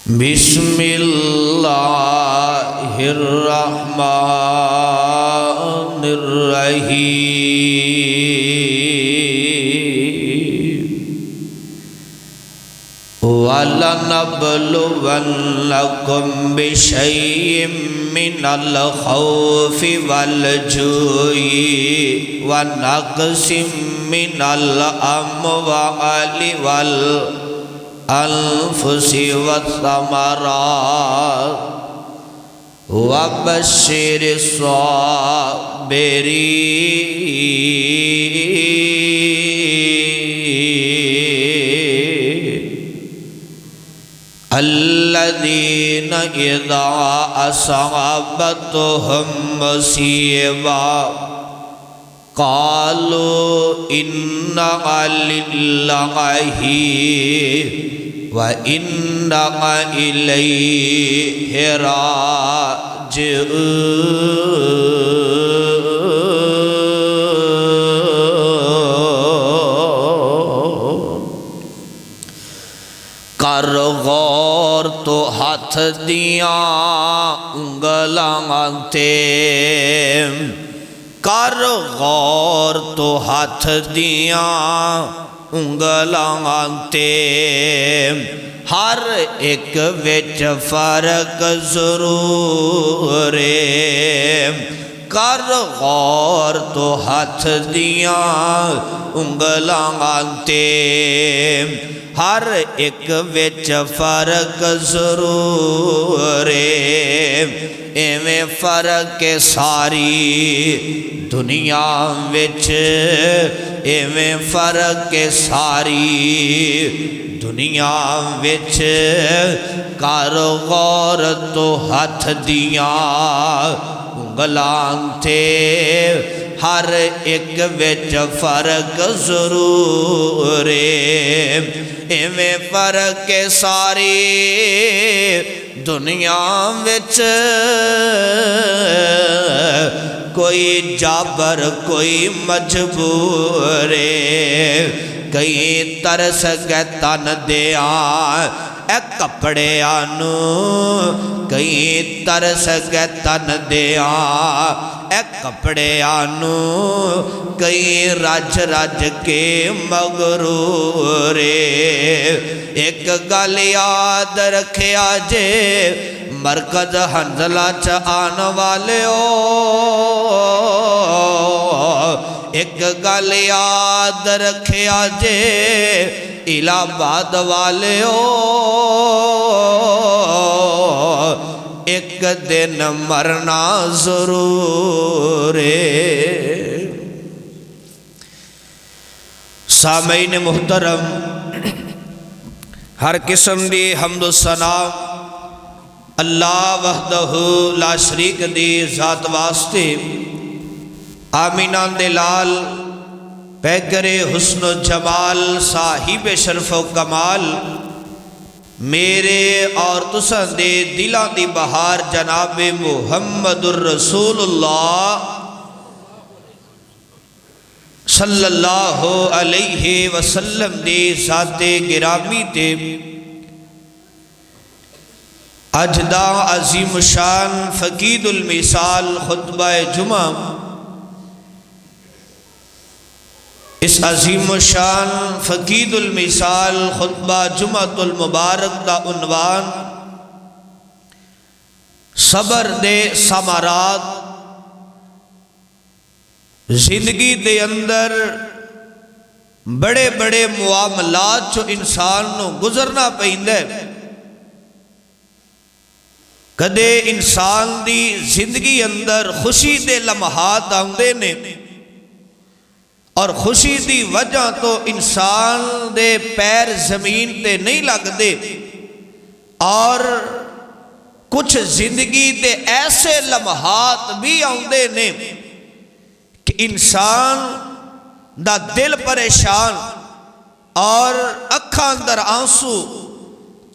بسم اللہ الرحمن الرحیم وَلَنَبْلُوَنَّكُمْ بِشَيْءٍ مِّنَ الْخَوْفِ وَالْجُوعِ وَنَقْصٍ مِّنَ الْأَمْوَالِ والأنفس والثمرات وبشر الصابرين الذين إذا أصابتهم مصيبة قالوا إنا لله وإنا إليه راجعون کر غور تو ہاتھ دیاں انگلاں تے کر غور تو ہاتھ دیاں انگلاں تے ہر ایک وچ فرق ضرور ہے کر غور تو ہاتھ دیاں انگلاں تے ہر ایک وچ فرق ضرور ہے ایویں فرق ساری دنیا وچ ایویں فرق ساری دنیا وچ کر غور تو ہاتھ دیاں انگلاں تے ہر ایک وچ فرق ضرور ہے ایویں فرق ساری دنیا وچ کوئی جابر کوئی مجبور کئی ترس گئے تن دیاں اے کپڑے آنو کئی ترس گئے تن دیاں اے کپڑے آنو کئی رج رج کے مغرور ایک گل یاد رکھیا جے مرکز حنزلہ چ آن والے ہو ایک گل یاد رکھیا جے الہ آباد والے ہو ایک دن مرنا ضرور ہے سامعین محترم ہر قسم دی حمد و ثنا اللہ وحدہ لا شریک دی ذات واسطے آمینہ دلال پیکر حسن و جمال صاحب شرف و کمال میرے اور تساں دے دلاں دی بہار جناب محمد الرسول اللہ صلی اللہ علیہ وسلم دی ذات گرامی تے اج دا عظیم شان فقید المثال خطبہ جمعہ اس عظیم شان فقید المثال خطبہ جمعۃ المبارک دا عنوان صبر دے ثمرات زندگی دے اندر بڑے بڑے معاملات جو انسان نو گزرنا پہندے کدے انسان دی زندگی اندر خوشی دے لمحات آندے نے اور خوشی دی وجہ تو انسان دے پیر زمین تے نہیں لگ دے اور کچھ زندگی دے ایسے لمحات بھی آندے نے کہ انسان دا دل پریشان اور اکھاں اندر آنسو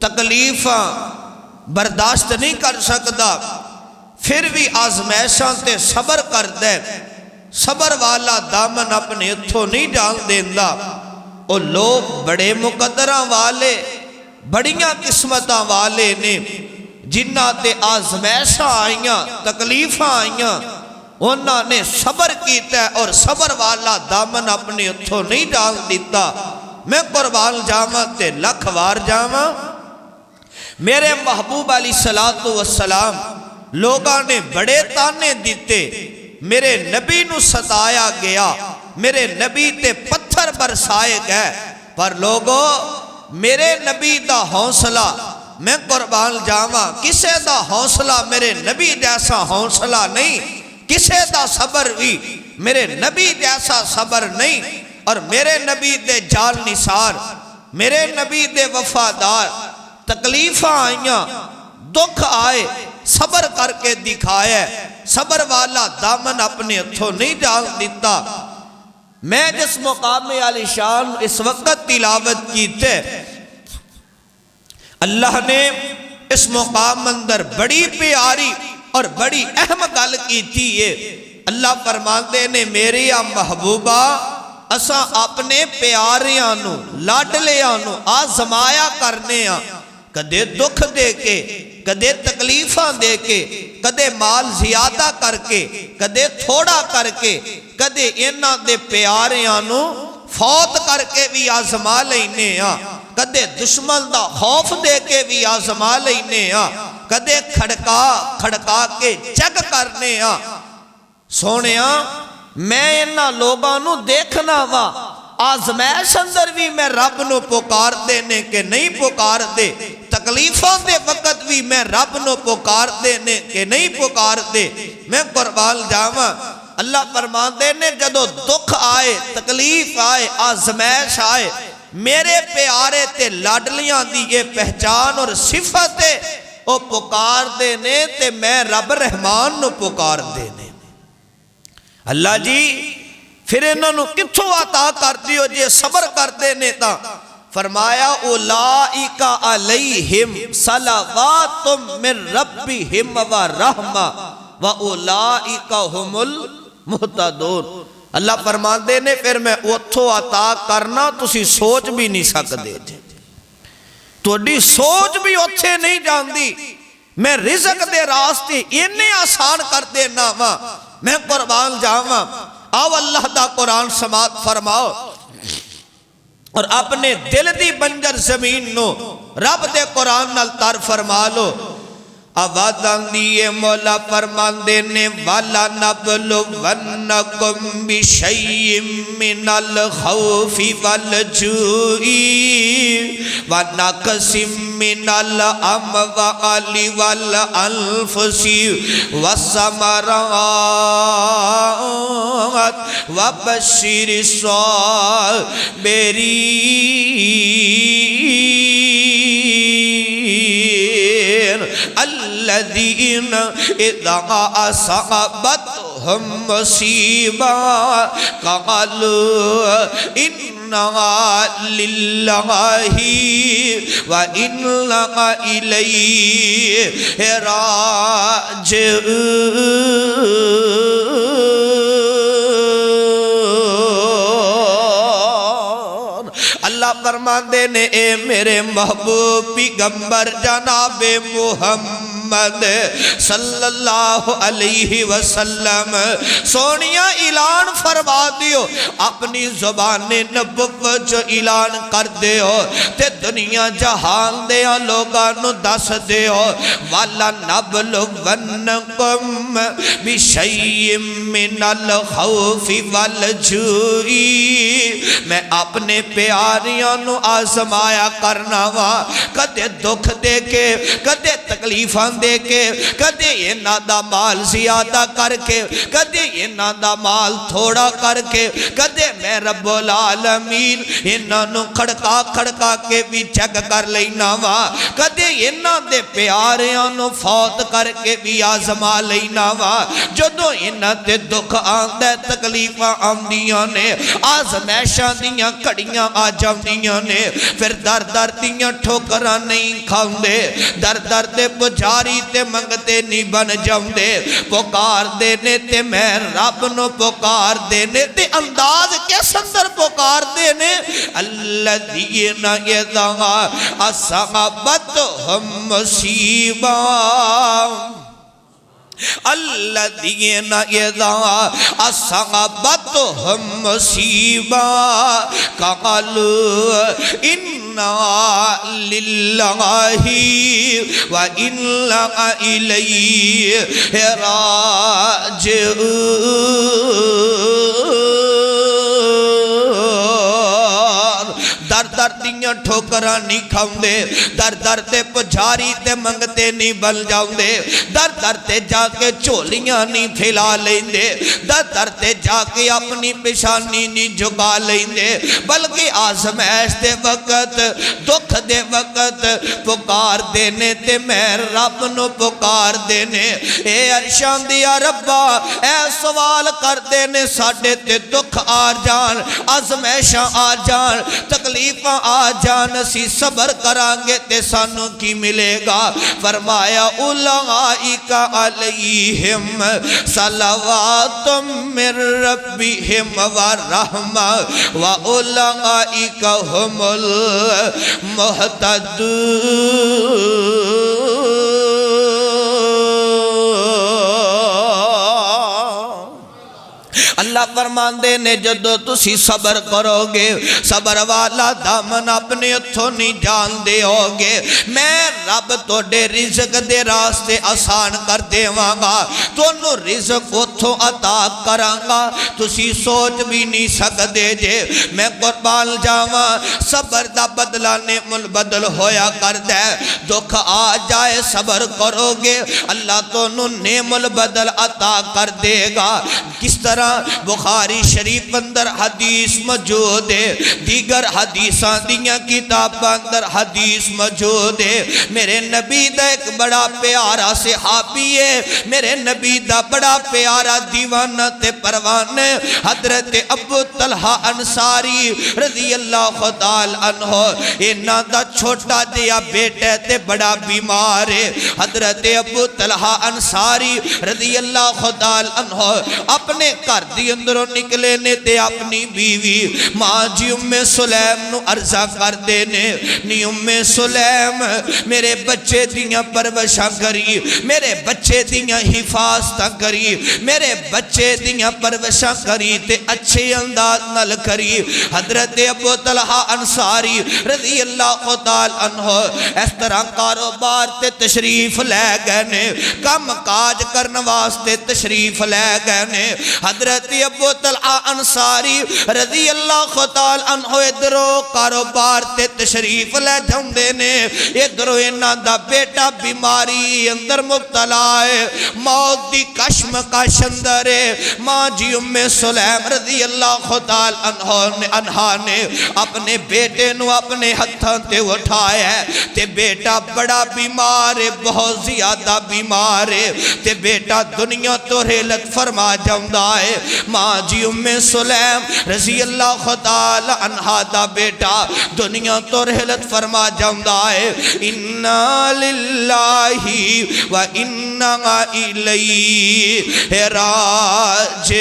تکلیفاں برداشت نہیں کر سکتا پھر بھی آزمائشاں تے صبر کر دے صبر والا دامن اپنے ہتھوں نہیں ڈال دیندا او لوگ بڑے مقدراں والے بڑیاں قسمتاں والے نے جنہ تے آزمائشاں آئیاں تکلیفاں آئیاں انہاں نے صبر کیتا ہے اور صبر والا دامن اپنے ہتھوں نہیں ڈال دیتا۔ میں قربان جاواں تے لکھ وار جاواں، میرے محبوب علیہ السلام لوگاں نے بڑے تانے دیتے، میرے نبی نو ستایا گیا، میرے نبی تے پتھر برسائے گئے، پر لوگوں میرے نبی دا حوصلہ، میں قربان جاواں کسے دا حوصلہ میرے نبی جیسا حوصلہ نہیں، کسے دا صبر بھی میرے نبی جیسا صبر نہیں، اور میرے نبی دے جال نثار، میرے نبی دے وفادار، تکلیفاں آئیاں دکھ آئے صبر کر کے دکھایا، صبر والا دامن اپنے ہتھوں نہیں ڈال دیتا۔ میں جس مقام عالی شان اس وقت تلاوت کیتے، اللہ نے اس مقام اندر بڑی پیاری اور بڑی اہم گل کی تھی۔ اللہ فرماندے نے میری محبوبہ اساں اپنے پیاریاں نو لاڈلیاں نو آزمایا کرنے ہاں، کدے دکھ دے کے، کدے تکلیفاں دے کے، کدے مال زیادہ کر کے، کدے تھوڑا کر کے، کدے انہاں دے پیاریاں نو فوت کر کے بھی آزما لینے ہاں، کدے دشمن دا خوف دے کے بھی آزما لینے ہاں، کدے کھڑکا کے چیک کرنے ہاں۔ سونیاں میں انہاں لوگاں نو دیکھنا وا، آزمائش اندر بھی میں رب نو پکار دینے کے نہیں پکار دے، تکلیفوں دے وقت بھی میں رب نو پکار دینے کے نہیں پکار دے۔ میں قربان جاواں، اللہ فرماندے نے جدو دکھ آئے، تکلیف آئے، آزمائش آئے، میرے پیارے تے لاڈلیاں دی یہ پہچان اور صفت ہے، او پکار دینے تے میں رب رحمان نو پکار دینے۔ اللہ جی پھر انہوں نے کتھوں عطا کر دیو جے صبر کر دینے تا، فرمایا اولائک علیہم صلوات من ربہم و رحمہ و اولائک ہم المہتدون۔ اللہ فرماندے نے پھر میں اتھو عطا کرنا تسی سوچ بھی نہیں سکتے جے، توڑی سوچ بھی اتھے نہیں جان دی، میں رزق دے راستے انہیں آسان کر دینا ماں۔ میں قربان جاواں، آو اللہ دا قرآن سماعت فرماؤ اور اپنے دل دی بنجر زمین نو رب دے قرآن نال تر فرما لو۔ آوازاں دیئے مولا فرماندے نے والا نبلونکم بشیء من الخوف والجوع ونقص من الاموال والانفس والثمرات وبشر الصابرین الذین اذا اصابتهم مصیبہ قالوا انا للہ وَإِنَّا إِلَيْهِ راجعون۔ اللہ فرماندے نے اے میرے محبوب پیغمبر جناب محمد صلی اللہ علیہ وسلم سونیا اعلان فرما دیو، اپنی زبان نبوت جو اعلان کر دیو تے دنیا جہان دیا لوگاں نو دس دیو والا نبلونکم بشیء من الخوف والجوع، میں اپنے پیاریاں نو آزمایا کرنا وا، کدے دکھ دے کے، کدے تکلیفاں دے کے، کدے انہاں دا مال زیادہ کر کے، کدے انہاں دا مال تھوڑا کر کے، کدے میں رب العالمین انہاں نو کھڑکا کھڑکا کے بھی چیک کر لینا وا، کدے انہاں دے پیاریاں نو فوت کر کے بھی آزما لینا وا۔ جدوں انہاں تے دکھ آندے، تکلیفاں آندیاں نے، آزمائشاں دیاں کڑیاں آ جاندیاں نے، پھر در در دیاں ٹھوکراں نہیں کھاندے، در در دے پجاری پجاری تے منگتے نہیں بن جاؤندے پکار دینے تے میں رب نو پکار دینے تے انداز کس اندر پکار دینے الذین اذا اصابتہم مصیبہ الذین اذا اصابتہم مصیبہ قالوا انا للہ وانا الیہ راجعون در در دیاں ٹھوکراں نہیں کھاؤندے در در تے پجاری تے منگتے نہیں بن جاؤندے در در تے جا کے چولیاں نہیں پھیلا لیندے در در تے جا کے اپنی پیشانی نہیں جھکا لیندے بلکہ آزمائش دے وقت دکھ دے وقت پکار دینے تے میں رب نو پکار دینے اے عرشان دیا ربا اے سوال کر دینے ساڑھے تے دکھ آ جان آزمائشاں آ جان تکلیفاں آ جان اسی صبر کرانگے تے سانو کی ملے گا فرمایا اولئک علیہم صلوات من ربہم ورحمہ واولئک هم المہتدون اللہ فرماندے نے جدو تسی صبر کرو گے صبر والا دامن اپنے اتھو نہیں جان دے ہوگے میں رب توڑے رزق دے راستے آسان کر دے وانگا تونو رزق اتھو عطا کرانگا تسی سوچ بھی نہیں سکتے جے میں قربان جاواں صبر دا بدلہ نعم البدل ہویا کر دے دکھ آ جائے صبر کرو گے اللہ تونو نعم البدل عطا کر دے گا کس طرح بخاری شریف اندر حدیث موجود ہے دیگر حدیثاں دیاں کتاب اندر حدیث موجود ہے میرے نبی دا ایک بڑا پیارا صحابی ہے میرے نبی دا بڑا پیارا دیوانہ تے پروانہ حضرت ابو طلحہ انصاری رضی اللہ تعالی عنہ انہ دا چھوٹا دیا بیٹے تے بڑا بیمار ہے حضرت ابو طلحہ انصاری رضی اللہ تعالی عنہ اپنے گھر دی اندروں نکلے نے تے اپنی بیوی ماں جی ام سلیم نو عرضہ کر دینے نی ام سلیم میرے بچے دیاں پروشاں کری میرے بچے دیاں حفاظتاں کری میرے بچے دیاں پروشاں کری تے اچھے انداز نل کری حضرت ابو طلحہ انصاری رضی اللہ تعالی عنہ اس طرح کاروبار تے تشریف لے گئے نے کم کاج کرن واسطے تشریف لے گئے نے حضرت ابو طلحہ انصاری رضی اللہ تعالی عنہ ادھرو کاروبار تے تشریف لے جاندے نے ادھرو انہاں دا بیٹا بیماری اندر مبتلا ہے موت دی کشمکش اندر ہے ماں جی ام سلیم رضی اللہ تعالی عنہ نے اپنے بیٹے نو اپنے ہتھاں تے اٹھایا ہے تے بیٹا بڑا بیمار ہے بہت زیادہ بیمار ہے تے بیٹا دنیا تو رحلت فرما جاندہ ہے ماں جی ام سلیم رضی اللہ تعالی عنہ دا بیٹا دنیا تو رحلت فرما جاندہ ہے انا للہ و انا الیہ راجعون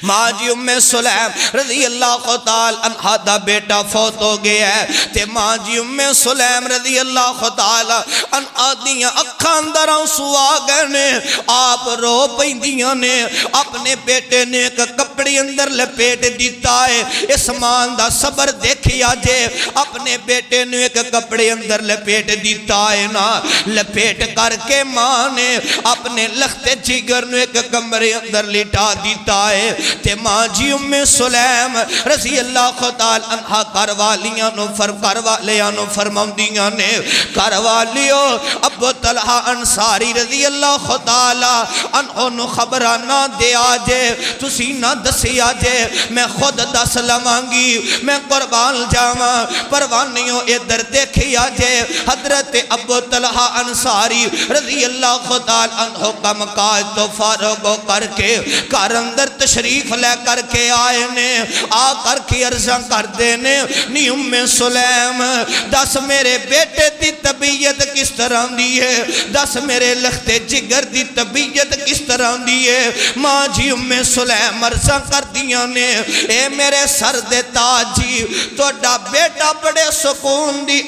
ماں جی ام سلیم رضی اللہ تعالی عنہ دا بیٹا فوت ہو گیا ہے تے ماں جی ام سلیم رضی اللہ تعالی عنہ دیاں اکھاں اندر آنسو آ گئے نے آپ رو پیندیاں نے اپنے بیٹے نے ایک کپڑی اندر لپیٹ دیتا ہے اس ماں دا صبر دیکھیا جے اپنے بیٹے نے ایک کپڑے اندر لپیٹ دیتا ہے نا لپیٹ کر کے ماں نے اپنے لخت جگر نے ایک کمرے اندر لٹا دیتا ہے تے ماں جی ام سلیم رضی اللہ تعالی عنہ کروالیاں نو فرماؤندیاں نے کروالیو ابو طلحہ انصاری رضی اللہ تعالی عنہ نو خبرانہ دے آجے تسی نہ دسی آجے میں خود دس لمانگی میں قربان جاواں پروانیوں ادھر دیکھی آجے حضرت ابو طلحہ انصاری رضی اللہ تعالی عنہ کا مقاعد تو فارغ کر کے کار اندر تشریف تشریف لے کر کے آئے نے آ کر کے عرضاں کر دینے نی ام سلیم دس میرے بیٹے دی طبیعت کس طرح دی ہے دس میرے لختے جگر دی طبیعت کس طرح دی ہے ماں جی ام سلیم عرضاں کر دیاں نے اے میرے سر دے تاج جی توڑا بیٹا بڑے سکون دی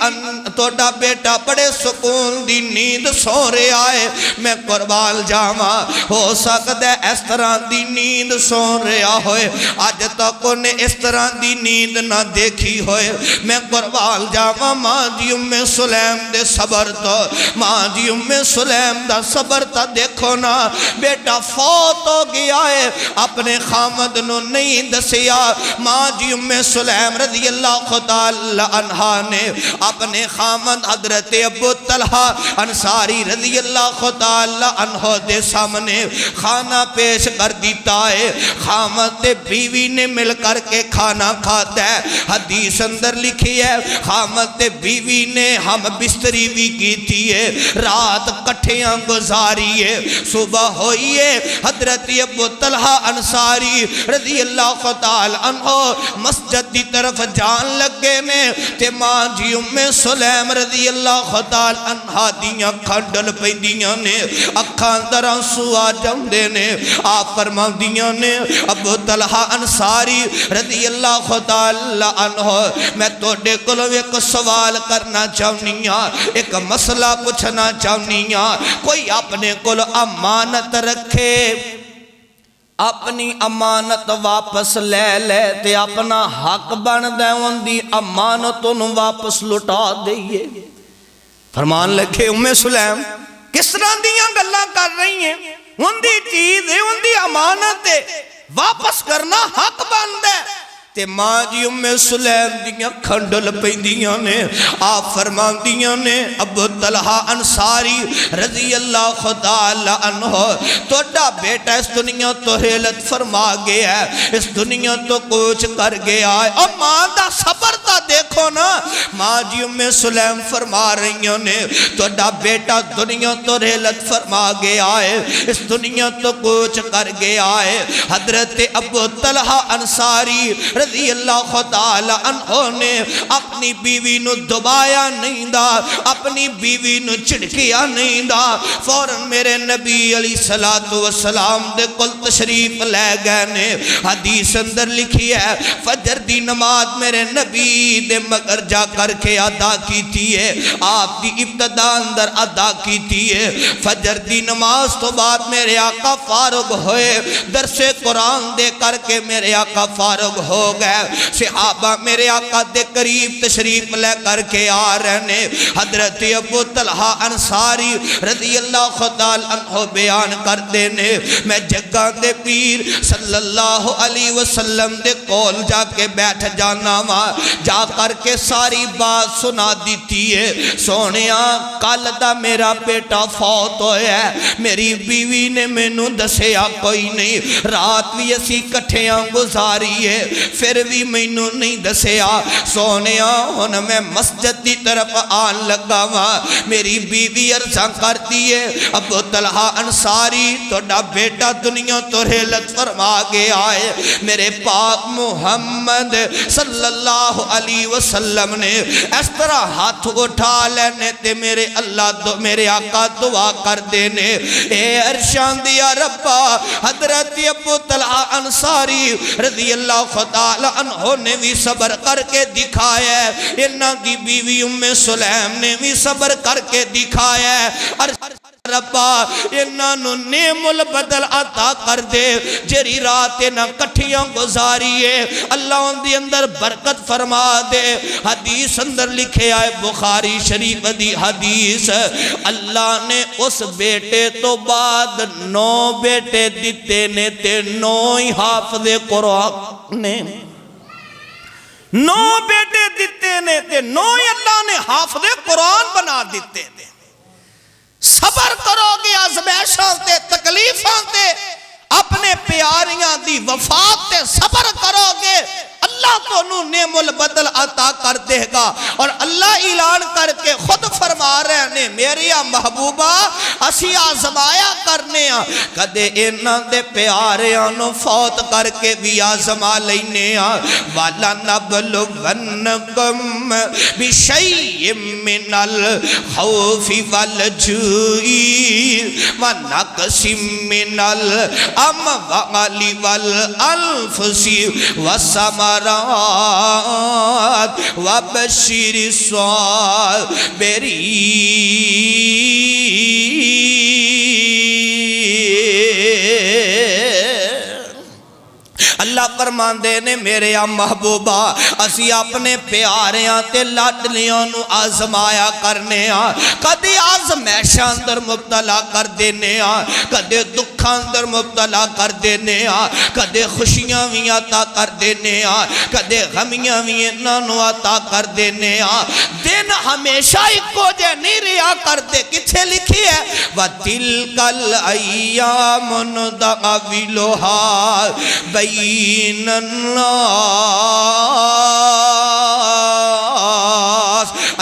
توڑا بیٹا بڑے سکون دی نیند سو رہے آئے میں قربان جاما ہو سکتا ہے اس طرح دی نیند سو رہا ہوئے آج تک انہیں اس طرح دی نیند نہ دیکھی ہوئے میں قربان جاما ماں جی ام سلیم دے صبر تو ماں جی ام سلیم دا صبر تا دیکھو نا بیٹا فوت ہو گیا ہے اپنے خامد نو نہیں دسیا ماں جی ام سلیم رضی اللہ تعالی عنہ نے اپنے خامد حضرت ابو طلحہ انصاری رضی اللہ تعالی عنہ دے سامنے کھانا پیش کر دیتا ہے خامد بیوی نے مل کر کے کھانا کھاتا ہے حدیث اندر لکھی ہے خامد بیوی نے ہم بستری بھی کی تھی ہے رات کٹھیاں گزاری ہے صبح ہوئی ہے حضرت ابو طلحہ انصاری رضی اللہ تعالی عنہ مسجد دی طرف جان لگے نے تے ماں جی ام سلیم رضی اللہ تعالی عنہ دیاں کھنڈل پہ دیاں نے اکھاں در آنسو آ جاندے نے آپ فرما دیاں نے ابو طلحہ انصاری رضی اللہ تعالی عنہ میں توڑے کلو ایک سوال کرنا چاہنیاں ایک مسئلہ پوچھنا چاہنیاں کوئی اپنے کلو امانت رکھے اپنی امانت واپس لے لے تے اپنا حق بن دے ان دی امانت انہوں واپس لٹا دئیے فرمان لکھے ام سلیم کس طرح دیاں گلہ کر رہی ہیں ان دی چیز ہے ان دی امانت ہے واپس کرنا حق بن دے تے ماں جی ام سلیم دیاں کھنڈل پیندیاں نے آپ فرمان دیاں نے ابو طلحہ انصاری رضی اللہ تعالی عنہ توڑا بیٹا اس دنیا تو حیلت فرما گیا ہے اس دنیا تو کوچ کر گیا ہے اور ماں دا صبر تا دیکھو نا ماں جی ام سلیم فرما رہی نے توڑا بیٹا دنیا تو حیلت فرما گیا ہے اس دنیا تو کوچ کر گیا ہے حضرت ابو طلحہ انصاری رضی اللہ تعالی عنہ نے اپنی بیوی نو دبایا نہیں دا اپنی بیوی نو چڑکیا نہیں دا فوراں میرے نبی علیہ السلام دے کل تشریف لے گئے نے حدیث اندر لکھی ہے فجر دی نماز میرے نبی دے مگر جا کر کے ادا کی تھی ہے آپ دی ابتدا اندر ادا کی تھی ہے فجر دی نماز تو بعد میرے آقا فارغ ہوئے درس قرآن دے کر کے میرے آقا فارغ ہو گئے صحابہ میرے آقا دے قریب تشریف لے کر کے آ رہنے حضرت ابو طلحہ انصاری رضی اللہ تعالی عنہ بیان کر دینے میں جگہ دے پیر صلی اللہ علیہ وسلم دے کول جا کے بیٹھ جانا ماں جا کر کے ساری بات سنا دیتی ہے سونیا کل دا میرا بیٹا فوت ہویا ہے میری بیوی نے مینوں دسیا کوئی نہیں رات بھی اسی کٹھیاں گزاری ہے پھر بھی مینوں نہیں دسیا سونیا ہن میں مسجد دی طرف آن لگا ماں میری بیوی عرضاں کرتی ہے ابو طلحہ انصاری توڑا بیٹا دنیا تو حیلت فرما گیا ہے میرے پاک محمد صلی اللہ علیہ وسلم نے اس طرح ہاتھ اٹھا لینے تے میرے اللہ میرے آقا دعا کر دینے اے ارشان دیا ربا حضرت ابو طلحہ انصاری رضی اللہ تعالی عنہ نے بھی صبر کر کے دکھایا ہے انہاں دی بیوی ام سلیم نے بھی صبر کر کے دکھایا ہے ربا انہاں نو نعم البدل عطا کر دے جری رات نہ کٹھیاں گزاریے اللہ ان دی اندر برکت فرما دے حدیث اندر لکھے آئے بخاری شریف دی حدیث اللہ نے اس بیٹے تو بعد 9 بیٹے دیتے نے تے 9 ہی حافظ قرآن نے 9 بیٹے دیتے نے تے 9 ہی اللہ نے حافظ قرآن بنا دیتے نے صبر کرو گے آزمائشاں تے تکلیفاں تے اپنے پیاریاں دی وفات تے صبر کرو گے اللہ تو انہوں نعم البدل عطا کر دے گا۔ اور اللہ اعلان کر کے خود فرما رہے ہیں میری محبوبہ اسی آزمایا کرنے ہاں، کدے انہاں دے پیاریاں نو فوت کر کے بھی آزما لینے ہاں۔ وَلَنَبْلُوَنَّكُمْ بِشَيْءٍ مِّنَ الْخَوْفِ وَالْجُوعِ وَنَقْصٍ مِّنَ الْأَمْوَالِ وَالْأَنفُسِ وَالثَّمَرَاتِ وَبَشِّرِ الصَّابِرِينَ۔ اللہ فرماندے نے میرے محبوبہ اسی اپنے پیاریاں تے لاڈلیاں نو آزمایا کرنے ہاں، کدے آزمائشاں اندر مبتلا کر دینے ہاں، کدے دکھاں اندر مبتلا کر دینے ہاں، کدے خوشیاں بھی عطا کر دینے ہاں، کدے غمیاں بھی انہاں نو عطا کر دینے ہاں۔ دن ہمیشہ ایکو جے نہیں رہا کر دے، کتھے لکھی ہے وَتِلْكَ الْأَيَّامُ نُدَاوِلُهَا بَيْنَ النَّاسِ۔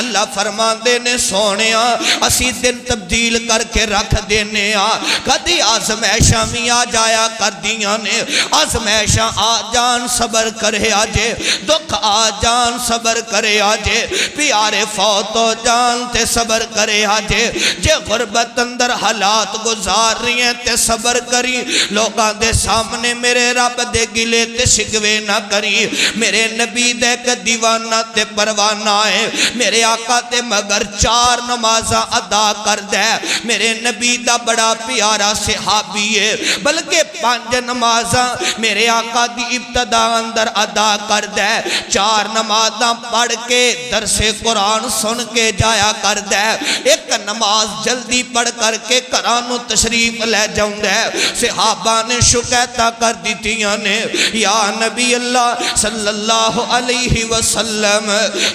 اللہ فرماندے نے سونیا اسی دن تبدیل کر کے رکھ دینے ہاں، کدی آزمائشاں بھی آ جایا کر دیاں نے، آزمائشاں آ جان صبر کرے آجے، دکھ آ جان صبر کرے آجے، پیارے فوت ہو جان تے صبر کرے آجے، جے غربت اندر حالات گزار رہی ہیں تے صبر کری، لوگاں دے سامنے میرے رب دے گلے تے شکوے نہ کری، میرے نبی دے کہ دیوانہ تے پروانہ ہے، میرے آقا تے مگر 4 نمازاں ادا کر دے، میرے نبی دا بڑا پیارا صحابی ہے، بلکہ 5 نمازاں میرے آقا دی ابتدا اندر ادا کر دے، 4 نمازاں پڑھ کے درس قرآن سن کے جایا کر دے، ایک نماز جلدی پڑھ کر کے قرآن تشریف لے جاؤں دے۔ صحابہ نے شکایتہ کر دیتیاں نے یا نبی اللہ صلی اللہ علیہ وسلم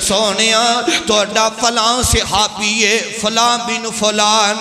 سونیا توڑا فلان صحابی ہے فلان بن فلان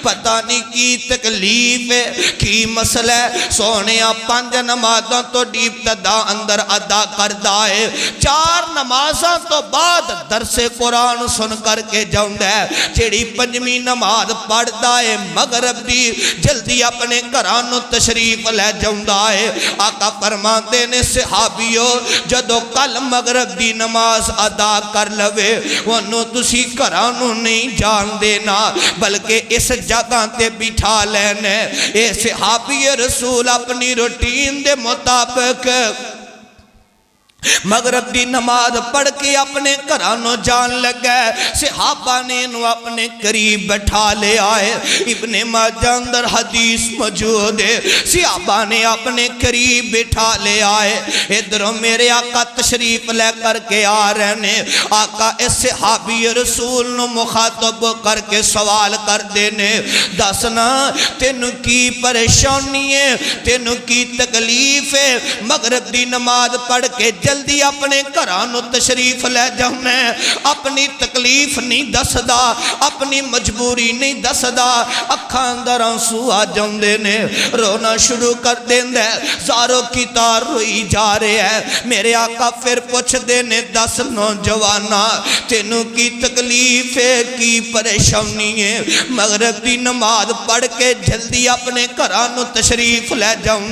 پتہ نہیں کی تکلیف ہے کی مسئلہ ہے، سونیا 5 نمازاں تو ابتدا اندر ادا کردہ ہے، 4 نمازاں تو بعد درس قرآن سن کر کے جاؤں دے، جیڑی 5ویں نماز پڑھ دائے مغرب دی جلدی اپنے قرآن تشریف لے جاؤں دائے۔ آقا فرماتے نے صحابیوں جدو کل مغرب دی نماز ادا کر لوے انہوں تسی قرآنوں نہیں جان دینا بلکہ اس جگہ تے بٹھا لینے۔ اے صحابی رسول اپنی روٹین دے مطابق مغرب دی نماز پڑھ کے اپنے قرآنوں جان لگے، صحابہ نے انہوں اپنے قریب بٹھا لے آئے، ابن ماجہ اندر حدیث موجود ہے، صحابہ نے اپنے قریب بٹھا لے آئے، ادھروں میرے آقا تشریف لے کر کے آ رہے ہیں، آقا اس صحابی رسول نو مخاطب کر کے سوال کر دینے دسنا تینوں کی پریشانی ہے، تینوں کی تکلیف ہے، مغرب دی نماز پڑھ کے جلدی اپنے گھرانوں تشریف لے جاؤں اپنی تکلیف نہیں دسدا اپنی مجبوری نہیں دسدا اکھاں اندر آنسو آ جاؤں نے رونا شروع کر دے زاروں کی تار روئی جا رہے ہیں۔ میرے آقا پھر پوچھ دینے 10 نوجوانا تینوں کی تکلیف ہے کی پریشانی ہے، مغرب دی نماز پڑھ کے جلدی اپنے گھرانوں تشریف لے جاؤں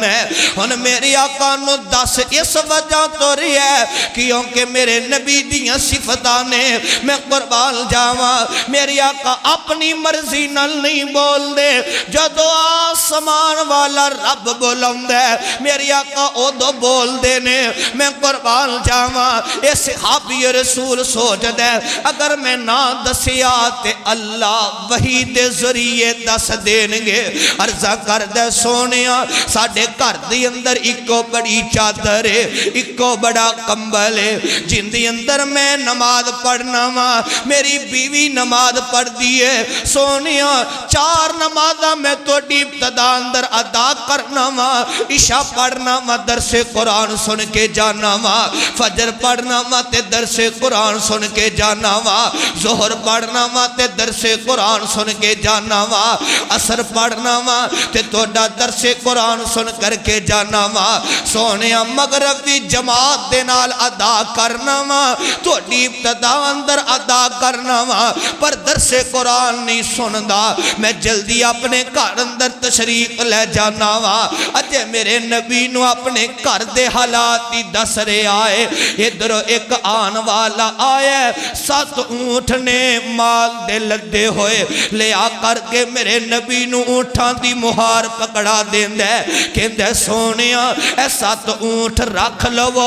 ہن میرے آقا نو 10 اس وجہ تو رہی ہے کیونکہ میرے نبی دیاں صفتانے میں قربان جاواں میری آقا اپنی مرضی نال نہیں بول دے جدو آسمان والا رب بولاؤں دے میری آقا او دو بول دے نے میں قربان جاواں اے صحابی رسول سوچ دے اگر میں نہ دسیا تے اللہ وحی دے ذریعے دس دینگے عرضہ کر دے سونیا ساڑھے گھر دی اندر ایکو بڑی چادر ہے ایکو بڑا کمبل ہے جن دی اندر میں نماز پڑھنا ماں میری بیوی نماز پڑھ دیئے سونیا 4 نمازہ میں تو ابتدا اندر ادا کرنا ماں عشاء پڑھنا ماں درس قرآن سن کے جانا ماں فجر پڑھنا ماں تے درس قرآن سن کے جانا ماں ظہر پڑھنا ماں تے درس قرآن سن کے جانا ماں عصر پڑھنا ماں تے توڑا درس قرآن سن کر کے جانا ماں سونیا مغرب دی جماعت دے نال ادا کرنا وا تہاڈی ابتدا اندر ادا کرنا وا پر درس قرآن نہیں سندا میں جلدی اپنے گھر اندر تشریف لے جانا وا اجے میرے نبی نو اپنے گھر دے حالات دی دس رہے آئے ادھر ایک آن والا آیا 7 اونٹ نے مال دے لدے ہوئے لے آ کر کے میرے نبی نو اونٹاں دی مہار پکڑا دیندہ ہے کہندہ سونیا اے 7 اونٹ رکھ لو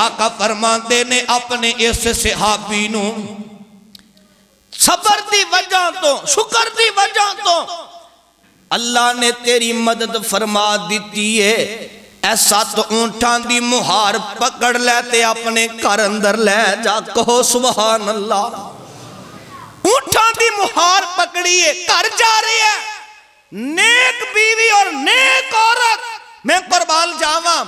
آقا فرماندے نے اپنے اس صحابی نو صبر دی وجہ تو شکر دی وجہ تو اللہ نے تیری مدد فرما دیتی ہے اے 7 اونٹان دی مہار پکڑ لیتے اپنے گھر اندر لے جا کہو سبحان اللہ اونٹان دی مہار پکڑیے گھر جا رہی ہے نیک بیوی اور نیک عورت میں قربان جاواں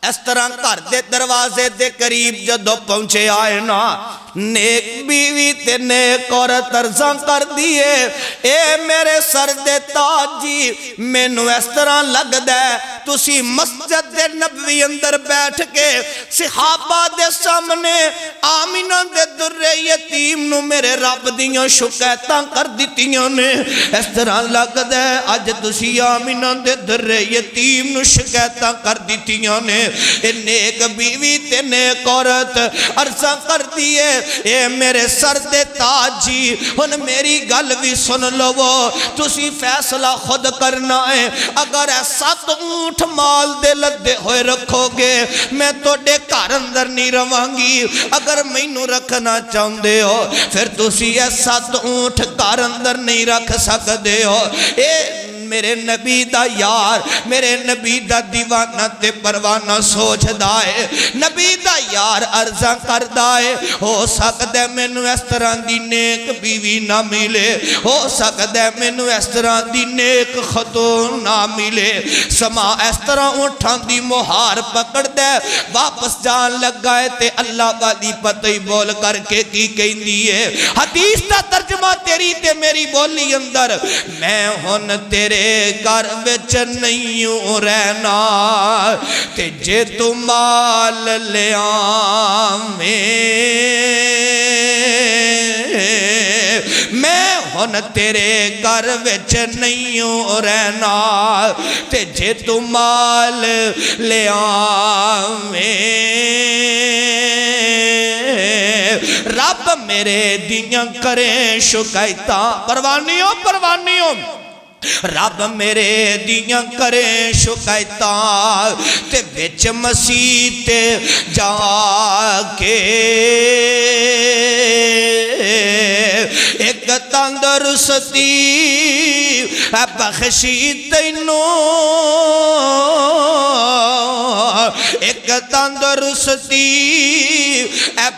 اس طرح گھر دے دروازے دے قریب جدو پہنچے آئے نا نیک بیوی تے نیک عورت عرضاں کر دیے اے میرے سر دے تاج جی مینوں اس طرح لگ دے تسی مسجد دے نبوی اندر بیٹھ کے صحابہ دے سامنے آمینہ دے در یتیم نو میرے رب دیاں شکایتاں کر دیتیاں نے اس طرح لگ دے اج تسی آمینہ دے در یتیم نو شکایتاں کر دیتیاں نے اے نیک بیوی تے نیک عورت عرضاں کر دیے اے میرے سر دے تاج جی ہن میری گل بھی سن لو تسی فیصلہ خود کرنا ہے اگر اے 7 اونٹ مال دے لدے ہوئے رکھو گے میں تو دے گھر اندر نہیں رہانگی اگر مینوں رکھنا چاہندے ہو پھر تسی اے 7 اونٹ گھر اندر نہیں رکھ سکدے ہو اے میرے نبی دا یار میرے نبی دا دیوانہ تے پروانہ سوچ دائے نبی دا یار عرضاں کر دائے ہو سکدے مینوں اس طرح دی نیک بیوی نہ ملے ہو سکدے مینوں اس طرح دی نیک خاتون نہ ملے سما اس طرح اونٹاں دی مہار پکڑ دے واپس جان لگائے تے اللہ والی پتہ ہی بول کر کے کی کہندی ہے حدیث دا ترجمہ تیری تے میری بولی اندر میں ہن تیرے گھر وچ نہیں رہنا تے جے تو مال لے آویں میں ہن تیرے گھر وچ نہیں رہنا تے جے تو مال لے آویں رب میرے دیاں کریں شکایتاں پروانیوں رب میرے دیاں کریں شکایتاں تے وچ مسیح تے جا کے ایک تندرستی بخشی تینوں ایک تندرستی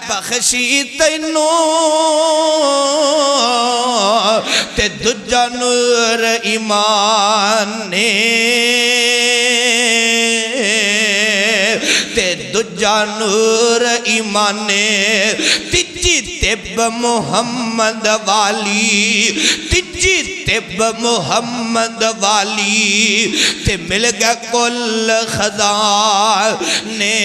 بخشی تینوں تے دجا نور ایمان نے تے دجا نور ایمان نے تیجی طب محمد والی تیجی طب محمد والی تے مل گیا کل خزانے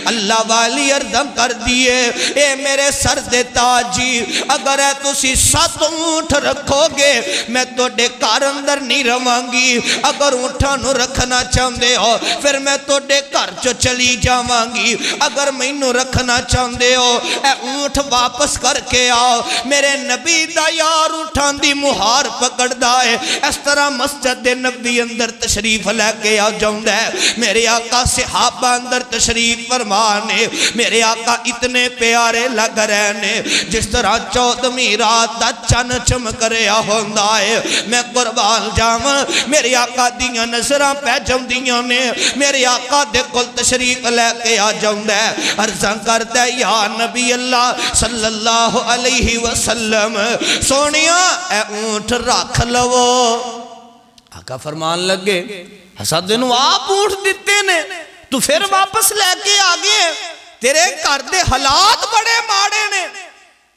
اللہ والی عرضم کر دیے اے میرے سر دے تاجی اگر ہے تسی 7 اونٹ رکھو گے میں تو دے گھر اندر نہیں رہانگی اگر اونٹاں نو رکھنا چاہندے ہو پھر میں تو دے گھر چو چلی جاوانگی اگر مینوں رکھنا چاہندے ہو اے اونٹ واپس کر کے آؤ میرے نبی دا یار اونٹاں دی مہار پکڑ دائے اس طرح مسجد دے نبی اندر تشریف لے کے آ جاؤں ہے میرے آقا صحابہ اندر تشریف فرمانے میرے آقا اتنے پیارے لگ رہنے جس طرح 14ویں رات دا چن چمک رہا ہوندا ہے میں قربان جاواں میرے آقا دیاں نظراں پہ جاؤندیاں نے میرے آقا دے کول تشریف لے کے آ جاؤندا ہے عرضاں کردا ہے یا نبی اللہ صلی اللہ علیہ وسلم سونیا اے اونٹ رکھ لو آقا فرمان لگے حسد نو آپ اونٹ دیتے نے تو پھر واپس لے کے آگئے تیرے گھر دے حالات بڑے ماڑے نے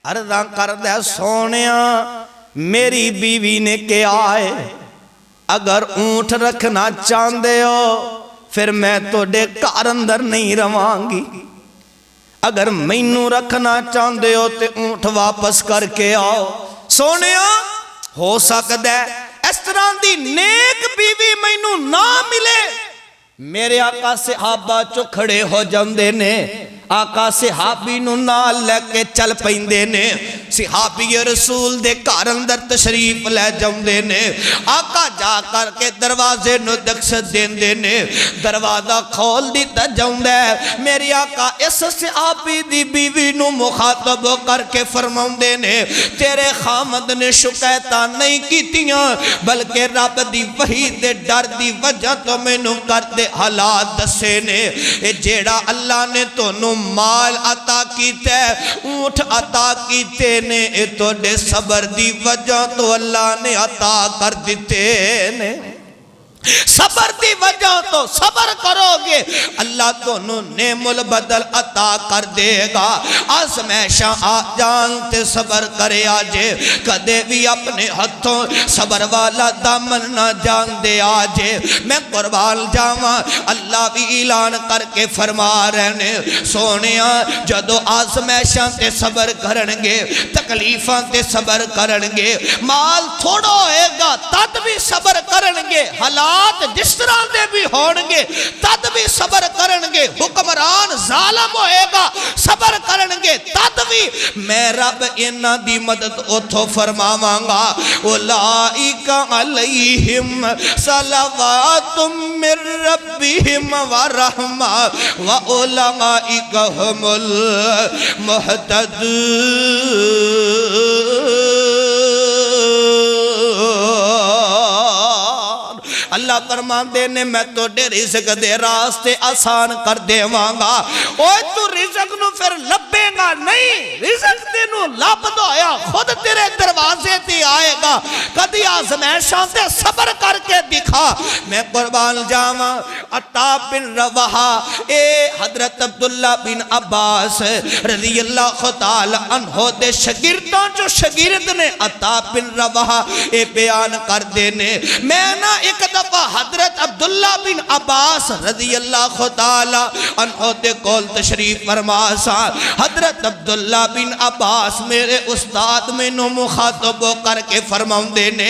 عرضاں کردہ سونیا میری بیوی نے کیا ہے اگر اونٹ رکھنا چاندے ہو پھر میں توڑے گھر اندر نہیں روانگی، اگر مینوں رکھنا چاہندے ہو تے اونٹ واپس کر کے آؤ۔ سونیا ہو سکتا ہے اس طرح دی نیک بیوی مینوں نہ ملے، میرے آقا صحابہ چو کھڑے ہو جاندے نے، آقا صحابی نو نال لے کے چل پیندے نے، صحابی رسول دے گھر اندر تشریف لے جاندے نے، آقا جا کر کے دروازے نو دکشت دیندے نے، دروازہ کھول دیتا جاندے، میری آقا اس صحابی دی بیوی نو مخاطب کر کے فرماندے نے، تیرے خامد نے شکایتاں نہیں کیتیاں، بلکہ رب دی وحی دے ڈر دی وجہ تو میں نو کر دے حالات دسے نے، اے جیڑا اللہ نے تو نو مال عطا کیتے اونٹ عطا کیتے نے، اے تو دے صبر دی وجہ تو اللہ نے عطا کر دیتے نے، صبر دی وجہ تو صبر کرو گے اللہ تو نعم البدل عطا کر دے گا۔ آزمائشاں آ جانتے صبر کرے آجے، کدے بھی اپنے ہتھوں صبر والا دامن نہ جان دے آجے۔ میں قربان جاواں اللہ بھی اعلان کر کے فرما رہنے، سونیاں جدو آزمائشاں تے صبر کرنگے، تکلیفاں تے صبر کرنگے، مال تھوڑا ہوئے گا تد بھی صبر کرنگے، حالات جس طرح دے بھی ہونگے تد بھی صبر کرنگے، حکمران ظالم ہوئے گا صبر کرنگے تد بھی میں رب انہاں دی مدد اتھو فرماوانگا۔ اولئک علیہم صلوات من ربہم ورحمہ واولئک هم المہتدون۔ اللہ فرماندے نے میں تو دے رزق دے راستے آسان کر دے وانگا، اوہ تو رزق نو پھر لبے گا نہیں، رزق دے نو لب دویا خود تیرے دروازے تے آئے گا، کدی آزمائشاں تے صبر کر کے دکھا۔ میں قربان جاواں عطا بن رواحہ اے حضرت عبداللہ بن عباس رضی اللہ تعالی عنہ دے شگردوں جو شگرد نے عطا بن رواحہ اے بیان کر دینے، میں نا ایک دفعہ حضرت عبداللہ بن عباس رضی اللہ تعالی عنہ دے کول تشریف فرما سا، حضرت عبداللہ بن عباس میرے استاد میں نو مخاطب کر کے فرماؤں دینے،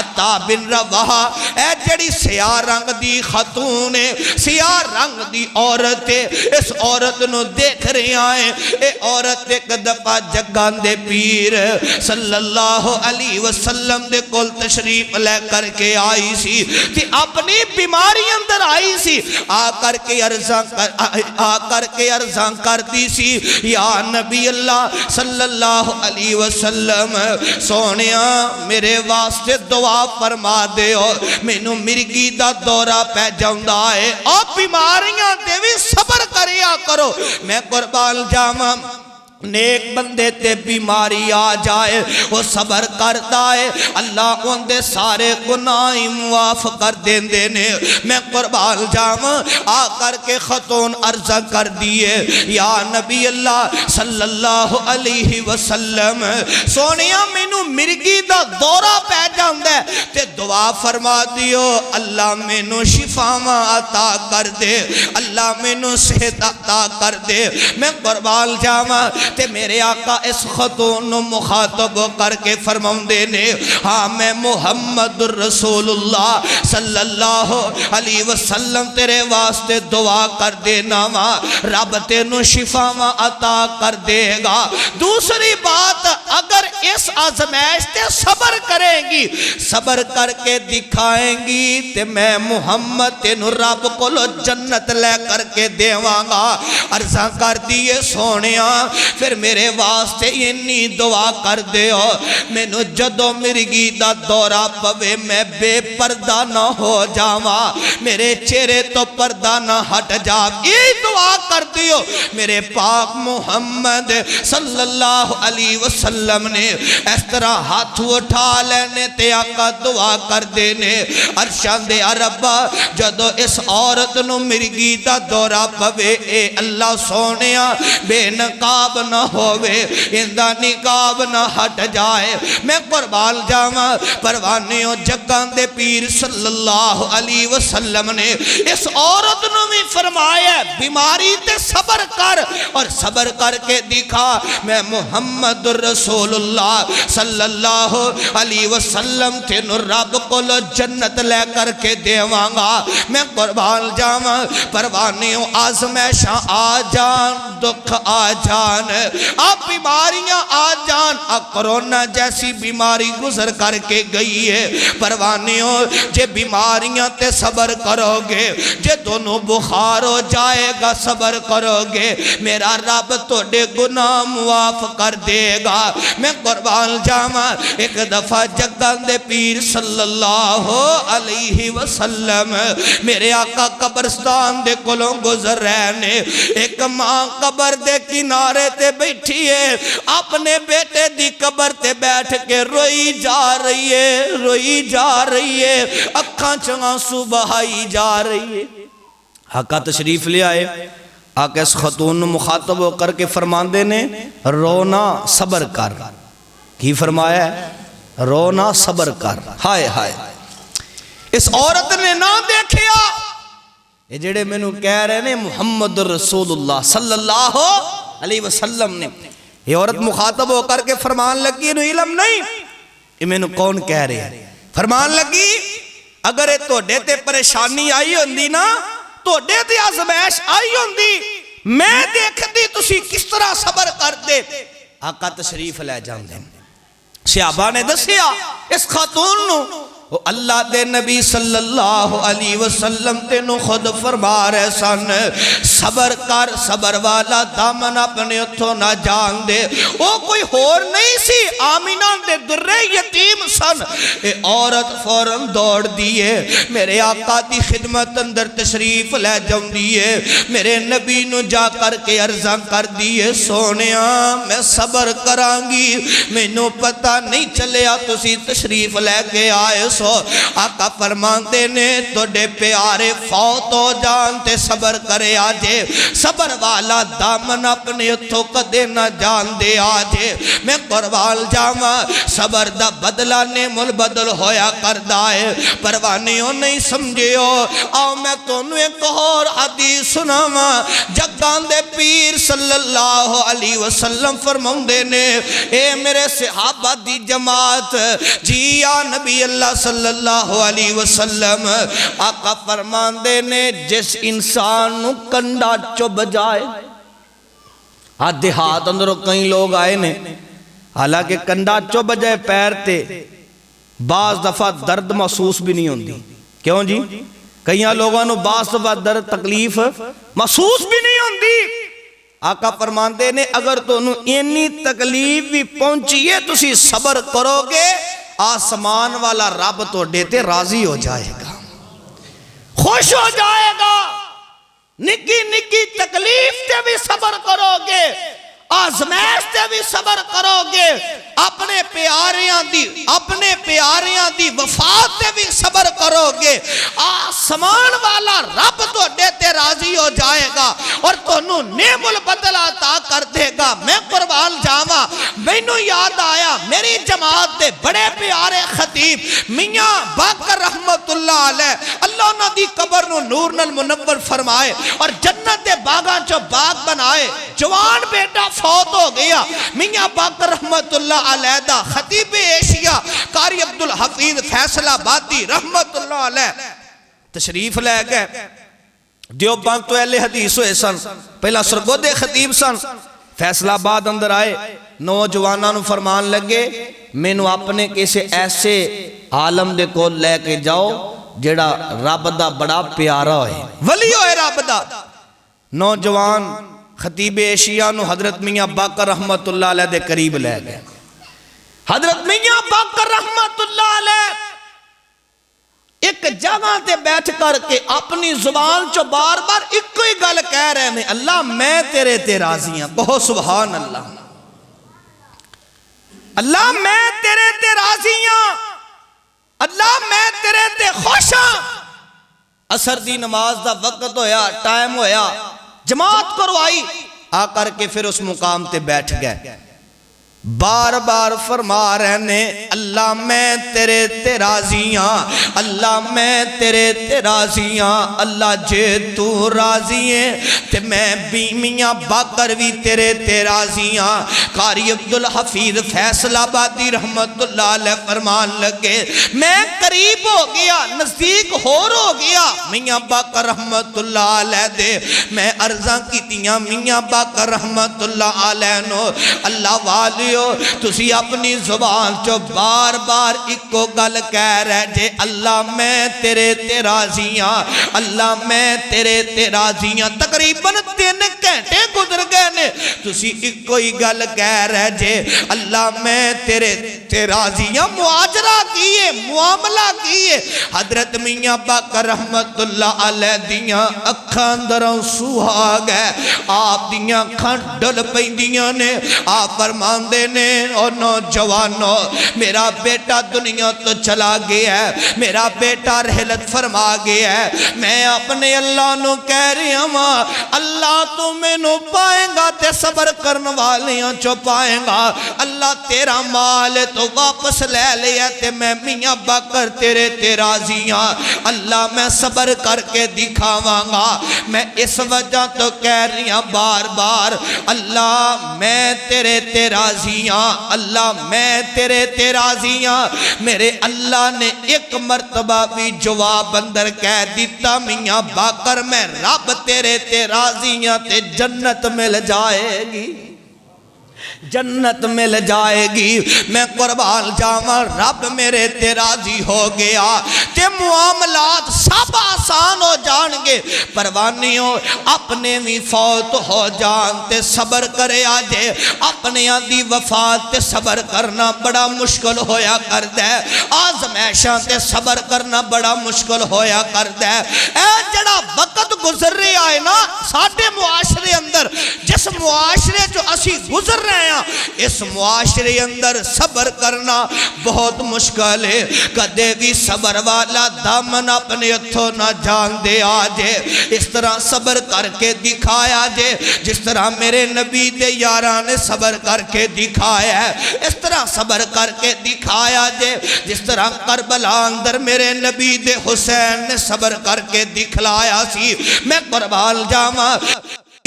عطا بن رواحہ اے جڑی سیاہ رنگ دی خاتون ہے، سیاہ رنگ دی عورت ہے، اس عورت نو دیکھ رہے آئیں، اے عورت ایک دفعہ جگان دے پیر صلی اللہ علیہ وسلم دے کول تشریف لے کر کے آئی سی، کہ اپنی بیماری اندر آئی سی، آ کر کے عرضاں کر دی سی، یا نبی اللہ صلی اللہ علیہ وسلم سونیاں میرے واسطے دعا فرما دے ہو، میں نو مرگی دا دورہ پہ جاؤندہ ہے، اور بیماریاں دے بھی صبر کریا کرو۔ میں قربان جاواں نیک بندے تے بیماری آ جائے وہ صبر کرتا ہے، اللہ ان دے سارے گناہ معاف کر دین دینے۔ میں قربان جاواں آ کر کے خاتون عرضہ کر دیے، یا نبی اللہ صلی اللہ علیہ وسلم سونیاں مینوں مرگی دا دورہ پہ جاندے تے دعا فرما دیو اللہ مینوں شفاواں عطا کر دے، اللہ مینوں صحت عطا کر دے۔ میں قربان جاواں تے میرے آقا اس خاتون مخاطب کر کے فرماؤں دینے، ہاں میں محمد رسول اللہ صلی اللہ علیہ وسلم تیرے واسطے دعا کر دینا وا، رب تینوں شفاواں عطا کر دے گا۔ دوسری بات، اگر اس آزمائش تے صبر کریں گی، صبر کر کے دکھائیں گی تے میں محمد تینوں رب کو لو جنت لے کر کے دیواں گا۔ عرضاں کر دیئے سونیاں پھر میرے واسطے انی دعا کر دے ہو، میں نو جدو مرگی دا دورہ پوے میں بے پردہ نہ ہو جاواں، میرے چہرے تو پردہ نہ ہٹ جاو، یہ دعا کر دیو۔ میرے پاک محمد صلی اللہ علیہ وسلم نے اس طرح ہاتھ اٹھا لینے تے آقا دعا کر دینے، عرشان دے عربہ جدو اس عورت نو مرگی دا دورہ پوے، اے اللہ سونیاں بے نقاب نہ ہوئے، اندہ نقاب نہ ہٹ جائے۔ میں قربان جاواں پروانیوں جگان دے پیر صلی اللہ علیہ وسلم نے اس عورت فرمایا بیماری تے صبر کر اور صبر کر کے دکھا، میں محمد رسول اللہ صلی اللہ علیہ وسلم تینوں رب کو جنت لے کر کے دیواں گا۔ میں قربان جاواں، پروانیوں آزمائشاں آ جان، دکھ آ جان، آپ بیماریاں آ جان، کرونا جیسی بیماری گزر کر کے گئی ہے، پروانیوں جے بیماریاں تے صبر کرو گے، جے دونوں بخار ہو جائے گا صبر کرو گے، میرا رب توڑے گناہ معاف کر دے گا۔ میں قربان جاواں، ایک دفعہ جگان دے پیر صلی اللہ علیہ وسلم میرے آقا قبرستان دے کولوں گزر رہے نے، ایک ماں قبر دے کنارے تے بیٹھی ہے، اپنے بیٹے دی قبر تے بیٹھ کے روئی جا رہی ہے، روئی جا رہی ہے، اکھاں آنسو بہائی جا رہی ہے۔ آقا تشریف لے آئے، آقا اس خاتون مخاطب ہو کر کے فرماندے نے رونا صبر کر، کی فرمایا ہے؟ رونا صبر کر۔ ہائے ہائے، اس عورت نے نہ دیکھیا، یہ جڑے میں نو کہہ رہے نے محمد رسول اللہ صلی اللہ علیہ وسلم نے، یہ عورت مخاطب ہو کر کے فرمان لگی انہوں علم نہیں، یہ میں نو کون کہہ رہے ہیں؟ فرمان لگی اگر توڑے تے پریشانی آئی ہوندی نا، توڑے تے آزمائش آئی ہوندی، میں دیکھ دی تسی کس طرح صبر کر دے۔ آقا تشریف لے جان دیں، صحابہ نے دسیا اس خاتون نو، اللہ دے نبی صلی اللہ علیہ وسلم تینو خود فرما رہے سن صبر کر، صبر والا دامن اپنے اتھو نہ جان دے۔ وہ کوئی ہور نہیں سی، آمینہ دے درے یتیم سن۔ اے عورت فوراں دوڑ دیئے، میرے آقا دی خدمت اندر تشریف لے جاؤں دیئے، میرے نبی نو جا کر کے عرضاں کر دیئے سونیاں میں صبر کرانگی، میں نو پتہ نہیں چلیا تسی تشریف لے کے آئے سو۔ آقا فرماندے نے توڑے پیارے فوت ہو جانتے صبر کرے آجے، صبر والا دامن اپنے اتھو کدے نہ جان دے آجے۔ میں قربان جاواں، صبر دا بدلہ نعم البدل ہویا کردائے، پروانیوں نہیں سمجھیو۔ آؤ میں تونوں ایک اور حدیث سناواں، جگان دے پیر صلی اللہ علیہ وسلم فرماندے نے اے میرے صحابہ دی جماعت، جی یا نبی اللہ صلی اللہ علیہ وسلم، آقا فرماندے نے جس انسان نو کنڈا چب جائے، دیہات اندروں کئی لوگ آئے نے، حالانکہ کنڈا چب جائے پیر تے بعض دفعہ درد محسوس بھی نہیں ہوندی، کیوں جی؟ کئیاں لوگوں نے بعض دفعہ درد تکلیف محسوس بھی نہیں ہوندی۔ آقا فرماندے نے اگر تو اینی تکلیف بھی پہنچیے تسی صبر کرو گے، آسمان والا رب تو دیتے راضی ہو جائے گا، خوش ہو جائے گا۔ نکی نکی تکلیف تے بھی صبر کرو گے، آزمائش تے بھی صبر کرو گے، اپنے پیاریاں دی وفات تے بھی صبر کرو گے، آسمان والا رب تو دیتے راضی ہو جائے گا اور تو نعم البدل عطا کر دے گا۔ میں قربان جاواں، مینوں یاد آیا میری جماعت دے بڑے پیارے خطیب میاں باقر رحمت اللہ علیہ، اللہ انہاں دی قبر نو نور نال منور فرمائے اور جنت دے باغاں چو باغ بنائے، جوان بیٹا فوت ہو گیا، میاں باقر رحمت اللہ علیہ دا خطیب ایشیا قاری عبدالحفیظ فیصلہ آبادی رحمت اللہ علیہ تشریف لے گئے۔ دیوبند تو اہل حدیث ہوئے سن، پہلا سرگودے خطیب سن، فیصلہ آباد اندر آئے، نوجوانوں نو فرمان لگے میں نو اپنے کسے ایسے عالم دے کو لے کے جاؤ جڑا رب دا بڑا پیارا ہوئے، ولی ہوئے رب دا۔ نوجوان خطیب ایشیا نو حضرت میاں باقر رحمت اللہ علیہ دے قریب لے گئے۔ حضرت میاں باقر رحمت اللہ علیہ ایک جگہ تے بیٹھ کر کے اپنی زبان چو بار بار ایک کوئی گل کہہ رہے ہیں، اللہ میں تیرے تے راضی ہیں، کہو سبحان اللہ، اللہ میں تیرے تے راضی ہیں، اللہ میں تیرے تے خوش ہوں۔ عصر دی نماز دا وقت ہویا، ٹائم ہویا، جماعت کروائی، آ کر کے پھر اس مقام تے بیٹھ گئے۔ بار بار فرما رہے نے اللہ میں تیرے تے راضی ہاں، اللہ میں تیرے تے راضی ہاں، اللہ جے تو راضی ہے تے میں بھی میاں باقر بھی تیرے تے راضی ہاں۔ قاری عبدالحفیظ فیصل آبادی رحمت اللہ علیہ فرمان لگے میں قریب ہو گیا، نزدیک ہو گیا میاں باقر رحمت اللہ علیہ دے، میں عرضاں کی تیاں میاں باقر رحمت اللہ علیہ نو اللہ والیو تسی اپنی زبان چو بار بار اکو گل کہہ رہے جے اللہ میں تیرے تے راضی ہاں، اللہ میں تیرے تے راضی ہاں۔ تقریباً 3 گھنٹے گزر گئے نے تسی اکو ہی گل کہہ رہے جے اللہ میں تیرے تے راضی ہاں۔ معاجرہ کیے، معاملہ کیے، حضرت میاں باقر رحمت اللہ علیہ دیاں اکھاں اندروں سوہا گئے، آپ دیاں اکھاں ڈل پیندیاں نے، آپ فرمان دے نے اور نوجوانوں میرا بیٹا دنیا تو چلا گیا ہے، میرا بیٹا رحلت فرما گیا ہے، میں اپنے اللہ نو کہہ رہی ہوں اللہ تو میں نو پائیں گا تے صبر کرن والیاں چو پائیں گا، اللہ تیرا مال تو واپس لے لیا تے میں میاں باقر تیرے تے راضی ہاں، اللہ میں صبر کر کے دکھاواں گا۔ میں اس وجہ تو کہہ رہی ہوں بار بار اللہ میں تیرے تے راضی ہاں، اللہ میں تیرے تے راضی ہاں۔ میرے اللہ نے ایک مرتبہ بھی جواب اندر کہہ دیتا میاں باقر میں رب تیرے تے راضی ہاں تے جنت مل جائے گی، جنت مل جائے گی۔ میں قربان جاواں رب میرے تے راضی ہو گیا تے معاملات سب آسان ہو جان گے۔ پروانیوں اپنے بھی فوت ہو جان تے صبر کرے آجے، اپنے دی وفات تے صبر کرنا بڑا مشکل ہویا کر دے، آزمائشاں تے صبر کرنا بڑا مشکل ہویا کر دے۔ اے جڑا وقت گزر رہے آئے نا ساڑھے معاشرے اندر، جس معاشرے جو اسی گزر رہے ہیں اس معاشرے اندر صبر کرنا بہت مشکل ہے۔ کدے بھی صبر والا دامن اپنے ہتھوں نہ جان دے آجے، اس طرح صبر کر کے دکھایا جے جس طرح میرے نبی دے یاراں نے صبر کر کے دکھایا ہے، اس طرح صبر کر کے دکھایا جے جس طرح کربلا اندر میرے نبی دے حسین نے صبر کر کے دکھلایا سی۔ میں قربان جاواں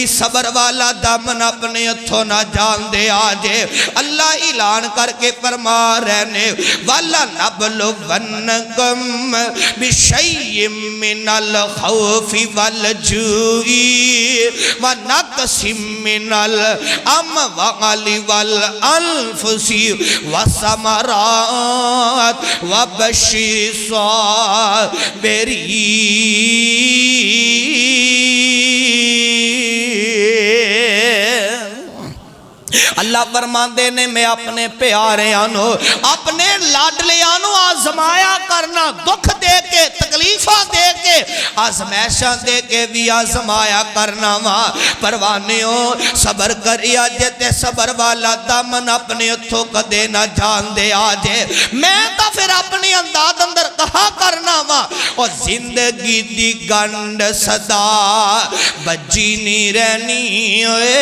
صبر والا دامن اپنے ہتھوں نہ جان دے آجے، اللہ اعلان کر کے فرما رہنے وَلَنَبْلُوَنَّكُمْ بِشَيْءٍ مِّنَ الْخَوْفِ وَالْجُوعِ وَنَقْصٍ مِّنَ الْأَمْوَالِ وَالْأَنفُسِ وَالثَّمَرَاتِ وَبَشِّرِ الصَّابِرِينَ۔ اللہ فرماندے نے میں اپنے پیارے آنو اپنے لاڈلے آنو آزمایا کرنا، دکھ دے کے تکلیفہ دے کے آزمائشہ دے کے بھی آزمایا کرنا ماں۔ پروانیوں صبر کریا جتے صبر والا دامن اپنے اتھو کدے نہ جان دے آجے۔ میں تا پھر اپنی انداز اندر کہا کرنا ماں اور زندگی دی گنڈ صدا بجی نہیں رہنی ہوئے،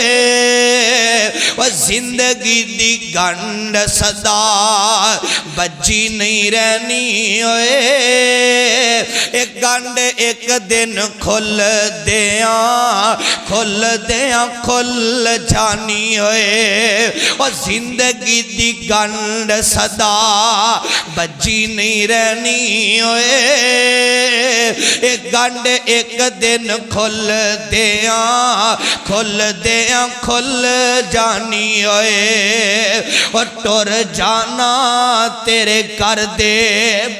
اور زندگی دی گنڈ صدا بجی نہیں رہنی ہوئے، ایک گنڈ ایک دن کھل دیاں کھل جانی ہوئے، اور زندگی دی گنڈ صدا بجی نہیں رہنی ہوئے، ایک گنڈ ایک دن کھل دیاں کھل جانی ہوئے، اور ٹر جانا تیرے کر دے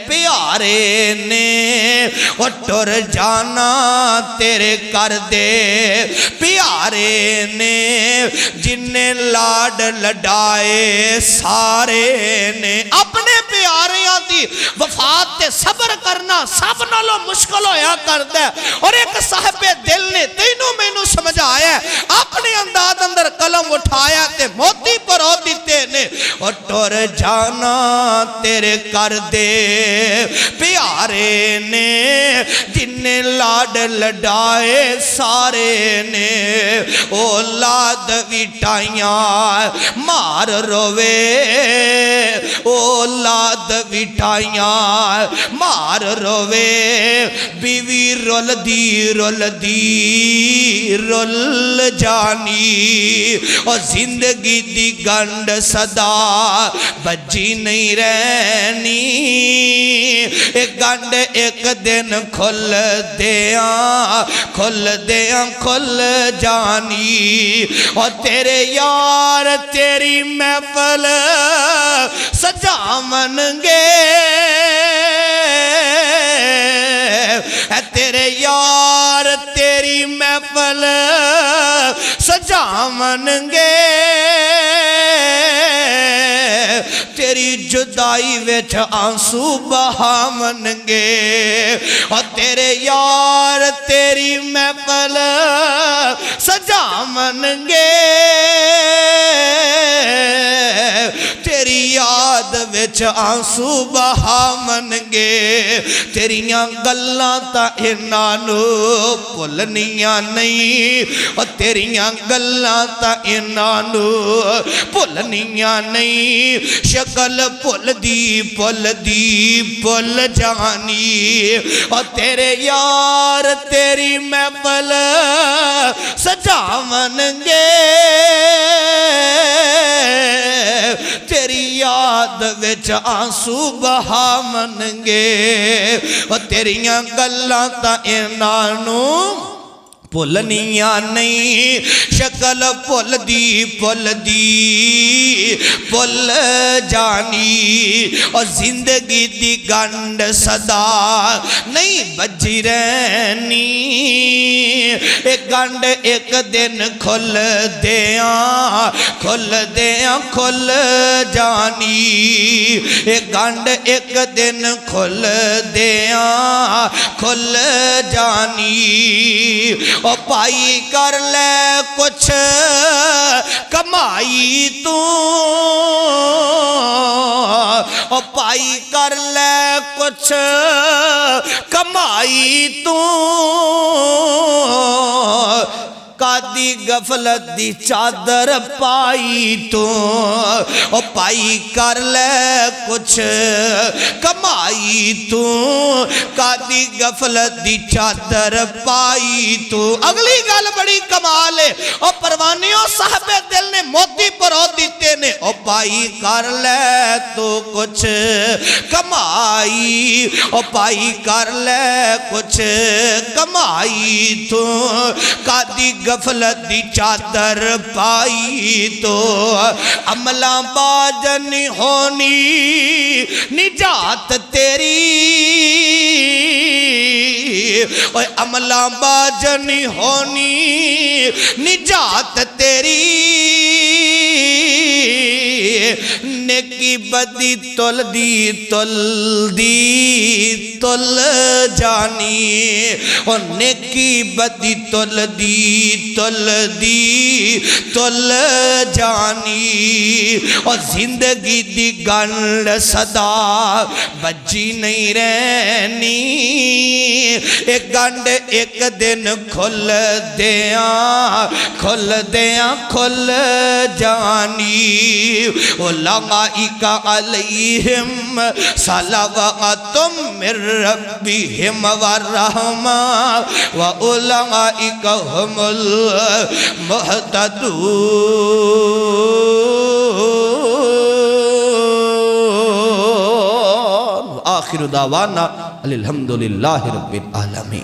پیارے نے، اور ٹر جانا تیرے کر دے پیارے نے، جن نے لاڈ لڈائے سارے نے۔ اپنے پیاریاں دی وفات تے صبر کرنا سب نالوں مشکل ہویا کرتا ہے، اور ایک صاحب دل نے تینوں میں نو سمجھایا ہے، اپنے انداز اندر قلم اٹھایا تے موتی پر ہو دیتے نے، اور ٹر جانا تیرے کر دے پیارے نے جن لاڈ لڈائے سارے نے اولاد وٹائیاں مار روے اولاد وٹائیاں مار روے بیوی رول دی رول جانی اور زندگی دی گنڈ صدا بجی نہیں رہنی ایک گنڈ ایک دن کھل دیاں کھل جانی اور تیرے یار تیری محفل سجامن گے اے تیرے یار تیری محفل سجامن گے تیری جدائی وچ آنسو بہامن گے اور تیرے یار تیری محفل سجامن گے تیری یاد وچ آنسو بہامن گے تیریاں گلاں تا انہانو بھولنیاں نہیں اور تیریاں گلاں تا انہانو بھولنیاں نہیں شکل بھول جانی اور تیرے یار تیری محفل سجامن گے تیری یاد وچ آنسو بہامن گے اور تیریاں گلاں تا انہانو بھولنیاں نہیں شکل بھول جانی اور زندگی دی گنڈ صدا نہیں بجی رہنی ایک گنڈ ایک دن کھل دیاں کھل جانی ایک گنڈ ایک دن کھل دیاں کھل جانی او پائی کر لے کچھ کمائی تو او پائی کر لے کچھ کمائی تو کادی غفلت دی چادر پائی تو او پائی کر لے کچھ کمائی تو کادی غفلت دی چادر پائی تو اگلی گل بڑی کمال ہے او پروانیوں صاحب دل نے موتی پرو دیتے نے او پائی کر لے تو کچھ کمائی او پائی کر لے کچھ کمائی تو کادی غفلت دی چادر پائی تو عملہ باج نہیں ہونی نجات تیری اوہ عملہ باج نہیں ہونی نجات تیری نیکی بدی تل جانی اور نیکی بدی تل جانی اور زندگی دی گنڈ صدا بجی نہیں رہنی ایک گنڈ ایک دن کھل دیاں کھل جانی اولئک علیہم صلوات من ربہم والرحمہ واولئک هم المہتدون آخر دعوانا الحمدللہ رب العالمین.